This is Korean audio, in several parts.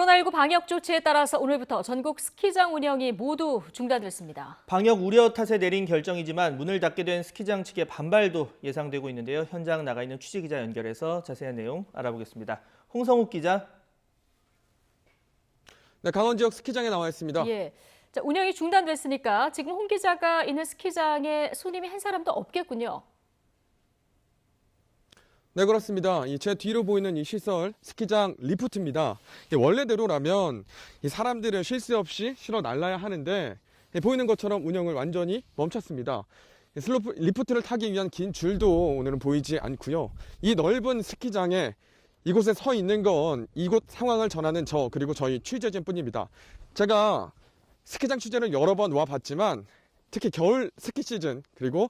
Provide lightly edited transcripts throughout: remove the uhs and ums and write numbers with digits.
코로나19 방역 조치에 따라서 오늘부터 전국 스키장 운영이 모두 중단됐습니다. 방역 우려 탓에 내린 결정이지만 문을 닫게 된 스키장 측의 반발도 예상되고 있는데요. 현장 나가 있는 취재기자 연결해서 자세한 내용 알아보겠습니다. 홍성욱 기자. 네, 강원 지역 스키장에 나와 있습니다. 예. 자, 운영이 중단됐으니까 지금 홍 기자가 있는 스키장에 손님이 한 사람도 없겠군요. 네, 그렇습니다. 제 뒤로 보이는 이 시설, 스키장 리프트입니다. 원래대로라면 이 사람들을 쉴 새 없이 실어 날라야 하는데 보이는 것처럼 운영을 완전히 멈췄습니다. 슬로프 리프트를 타기 위한 긴 줄도 오늘은 보이지 않고요. 이 넓은 스키장에 이곳에 서 있는 건 이곳 상황을 전하는 저 그리고 저희 취재진뿐입니다. 제가 스키장 취재를 여러 번 와봤지만 특히 겨울 스키 시즌 그리고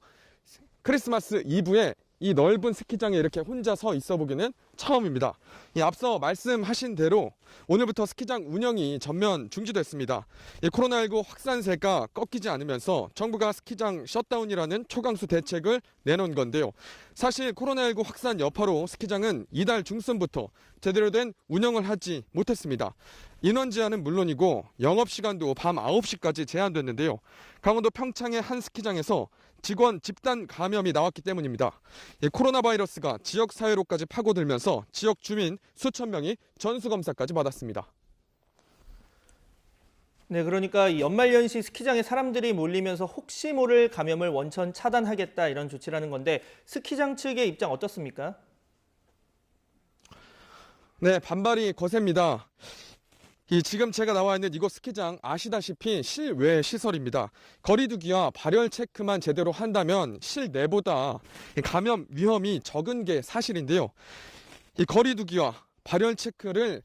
크리스마스 이브에 이 넓은 스키장에 이렇게 혼자 서 있어 보기는 처음입니다. 앞서 말씀하신 대로 오늘부터 스키장 운영이 전면 중지됐습니다. 코로나19 확산세가 꺾이지 않으면서 정부가 스키장 셧다운이라는 초강수 대책을 내놓은 건데요. 사실 코로나19 확산 여파로 스키장은 이달 중순부터 제대로 된 운영을 하지 못했습니다. 인원 제한은 물론이고 영업시간도 밤 9시까지 제한됐는데요. 강원도 평창의 한 스키장에서 직원 집단 감염이 나왔기 때문입니다. 코로나 바이러스가 지역 사회로까지 파고들면서 지역 주민 수천 명이 전수검사까지 받았습니다. 네, 그러니까 이 연말연시 스키장에 사람들이 몰리면서 혹시 모를 감염을 원천 차단하겠다 이런 조치라는 건데 스키장 측의 입장 어떻습니까? 네, 반발이 거셉니다. 지금 제가 나와 있는 이곳 스키장 아시다시피 실외 시설입니다. 거리두기와 발열 체크만 제대로 한다면 실내보다 감염 위험이 적은 게 사실인데요. 이 거리두기와 발열 체크를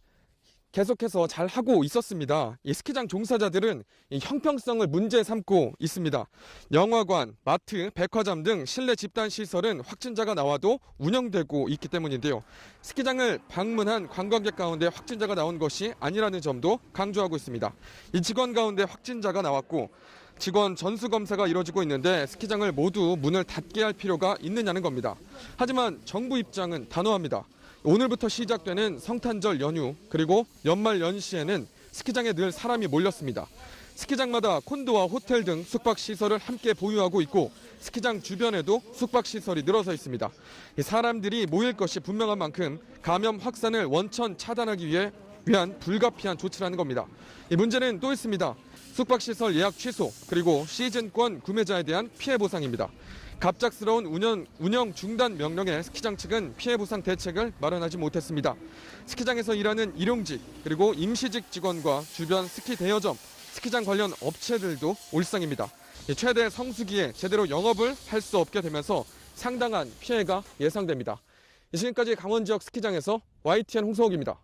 계속해서 잘 하고 있었습니다. 이 스키장 종사자들은 이 형평성을 문제 삼고 있습니다. 영화관, 마트, 백화점 등 실내 집단 시설은 확진자가 나와도 운영되고 있기 때문인데요. 스키장을 방문한 관광객 가운데 확진자가 나온 것이 아니라는 점도 강조하고 있습니다. 이 직원 가운데 확진자가 나왔고 직원 전수검사가 이뤄지고 있는데 스키장을 모두 문을 닫게 할 필요가 있느냐는 겁니다. 하지만 정부 입장은 단호합니다. 오늘부터 시작되는 성탄절 연휴 그리고 연말 연시에는 스키장에 늘 사람이 몰렸습니다. 스키장마다 콘도와 호텔 등 숙박시설을 함께 보유하고 있고 스키장 주변에도 숙박시설이 늘어서 있습니다. 사람들이 모일 것이 분명한 만큼 감염 확산을 원천 차단하기 위한 불가피한 조치라는 겁니다. 이 문제는 또 있습니다. 숙박시설 예약 취소 그리고 시즌권 구매자에 대한 피해 보상입니다. 갑작스러운 운영 중단 명령에 스키장 측은 피해 보상 대책을 마련하지 못했습니다. 스키장에서 일하는 일용직 그리고 임시직 직원과 주변 스키 대여점, 스키장 관련 업체들도 올상입니다. 최대 성수기에 제대로 영업을 할 수 없게 되면서 상당한 피해가 예상됩니다. 지금까지 강원 지역 스키장에서 YTN 홍성욱입니다.